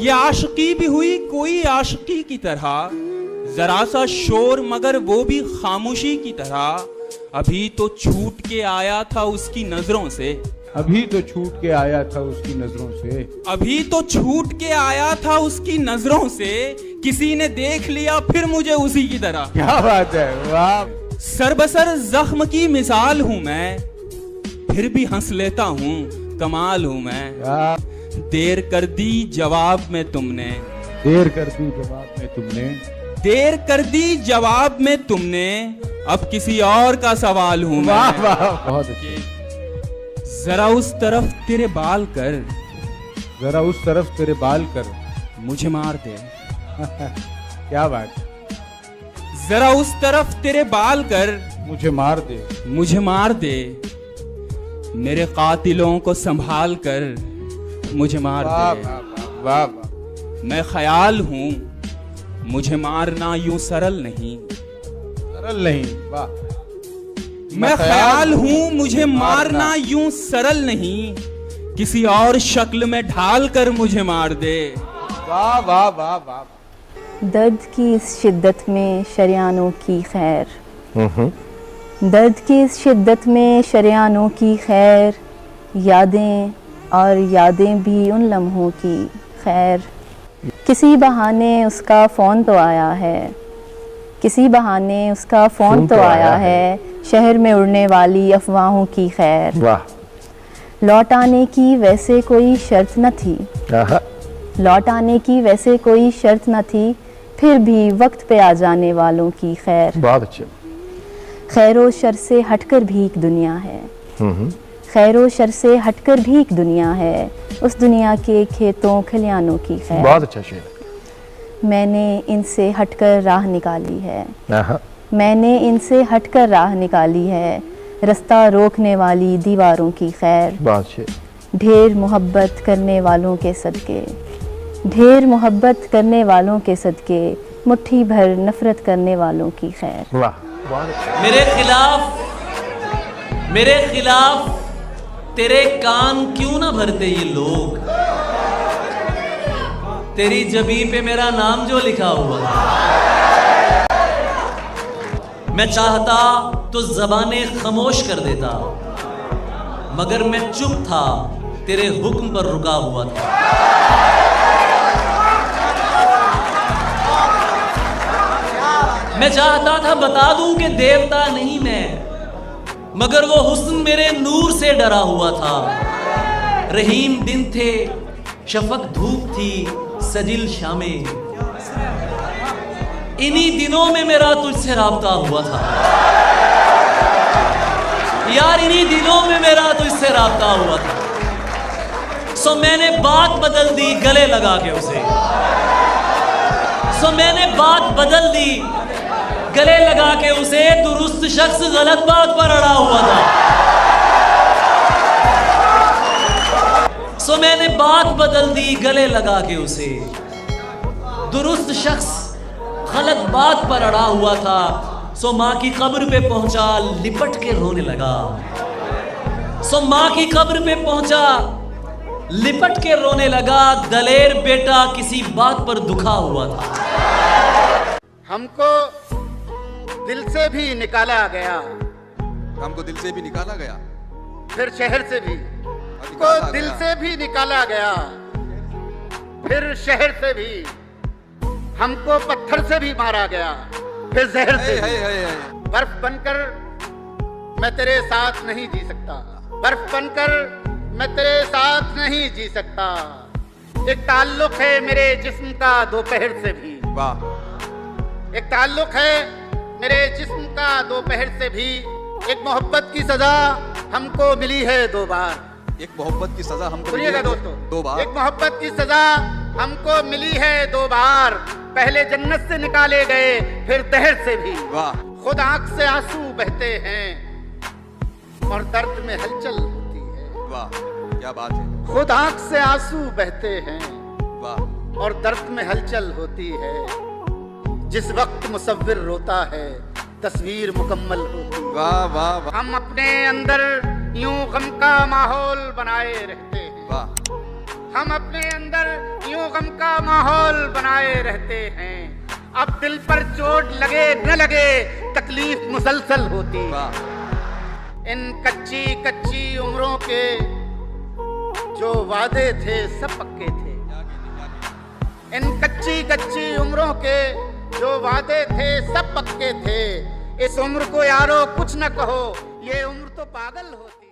ये आशिकी भी हुई कोई आशिकी की तरह, जरा सा शोर मगर वो भी खामोशी की तरह। अभी तो छूट के आया था उसकी नजरों से, अभी तो छूट के आया था उसकी नजरों से, अभी तो छूट के आया था उसकी नजरों से। किसी ने देख लिया फिर मुझे उसी की तरह। क्या बात है, वाह। सरबसर जख्म की मिसाल हूँ मैं, फिर भी हंस लेता हूँ, कमाल हूँ मैं। देर कर दी जवाब में तुमने, देर कर दी जवाब में तुमने, देर कर दी जवाब में तुमने। अब किसी और का सवाल हूँ मैं। वाह वाह, बहुत अच्छे। जरा उस तरफ तेरे बाल कर, जरा उस तरफ तेरे बाल कर, मुझे मार दे। क्या बात। जरा उस तरफ तेरे बाल कर, मुझे मार दे, मुझे मार दे। मेरे कातिलों को संभाल कर, मुझे मार वाह दे। वाह वाह वाह। मैं ख्याल हूँ, मुझे मारना यूं सरल नहीं। सरल नहीं, वाह। मैं ख्याल हूँ, मुझे मारना यूं सरल नहीं। किसी और शक्ल में ढाल कर मुझे मार दे। वाह वाह वाह वाह। दर्द की इस शिद्दत में शरियानों की खैर, दर्द की इस शिद्दत में शरियानों की खैर। यादें और यादें भी उन लम्हों की खैर। किसी बहाने उसका फ़ोन तो आया है, किसी बहाने उसका फ़ोन तो आया है। शहर में उड़ने वाली अफवाहों की खैर। वाह। लौट आने की वैसे कोई शर्त न थी, लौट आने की वैसे कोई शर्त न थी। फिर भी वक्त पे आ जाने वालों की खैर। बहुत अच्छे। खैरो शर से हटकर भी एक दुनिया है, खैरो शर से हटकर भी एक दुनिया है। उस दुनिया के खेतों खलियानों की खैर। बहुत अच्छा शेर। मैंने इनसे हटकर राह निकाली है, मैंने इनसे हटकर राह निकाली है। रास्ता रोकने वाली दीवारों की खैर। बहुत अच्छे। ढेर मोहब्बत करने वालों के सदके, ढेर मोहब्बत करने वालों के सदके। मुट्ठी भर नफरत करने वालों की खैर। वाह, बहुत अच्छा। मेरे खिलाफ तेरे कान क्यों ना भरते ये लोग। तेरी जबी पे मेरा नाम जो लिखा हुआ, मैं चाहता तो ज़बानें खामोश कर देता, मगर मैं चुप था, तेरे हुक्म पर रुका हुआ था। मैं चाहता था बता दूं कि देवता नहीं मैं, मगर वो हुस्न मेरे नूर से डरा हुआ था। रहीम दिन थे, शफक धूप थी, सजिल शामें। इन्हीं दिनों में मेरा तुझसे राब्ता हुआ था यार, इन्हीं दिनों में मेरा तुझसे राब्ता हुआ था। सो मैंने बात बदल दी गले लगा के उसे, सो मैंने बात बदल दी गले लगा के उसे। दुरुस्त शख्स गलत बात पर अड़ा हुआ था। सो मैंने बात बदल दी गले लगा के उसे। दुरुस्त शख्स गलत बात पर अड़ा हुआ था। सो माँ की कब्र पे पहुंचा, लिपट के रोने लगा। सो माँ की कब्र पे पहुंचा, लिपट के रोने लगा। दलेर बेटा किसी बात पर दुखा हुआ था। हमको दिल से भी निकाला गया, हमको दिल से भी निकाला गया, फिर शहर से भी, को दिल से भी निकाला गया, फिर शहर से भी। हमको पत्थर से भी मारा गया, फिर जहर से भी। बर्फ बनकर मैं तेरे साथ नहीं जी सकता, बर्फ बनकर मैं तेरे साथ नहीं जी सकता। एक ताल्लुक है मेरे जिस्म का दोपहर से भी, वाह। एक ताल्लुक है मेरे जिस्म का दोपहर से भी। एक मोहब्बत की सजा हमको मिली है 2 बार, एक मोहब्बत की सजा हमको सुनिएगा दोस्तों, 2 बार। एक मोहब्बत की सजा हमको मिली है 2 बार। पहले जन्नत से निकाले गए, फिर दहर से भी। वाह। खुद आंख से आंसू बहते हैं और दर्द में हलचल होती है। वाह, क्या बात है। खुद आंख से आंसू बहते हैं, वाह। और दर्द में हलचल होती है। जिस वक्त मुसव्विर रोता है, तस्वीर मुकम्मल होती है। वाह वाह वाह। हम अपने अंदर यूं गम का माहौल बनाए रहते हैं। वाह। हम अपने अंदर यूं गम का माहौल बनाए रहते हैं। अब दिल पर चोट लगे न लगे तकलीफ मुसलसल होती। इन कच्ची कच्ची उम्रों के जो वादे थे सब पक्के थे। इन कच्ची कच्ची उम्रों के जो वादे थे सब पक्के थे। इस उम्र को यारो कुछ न कहो, ये उम्र तो पागल होती।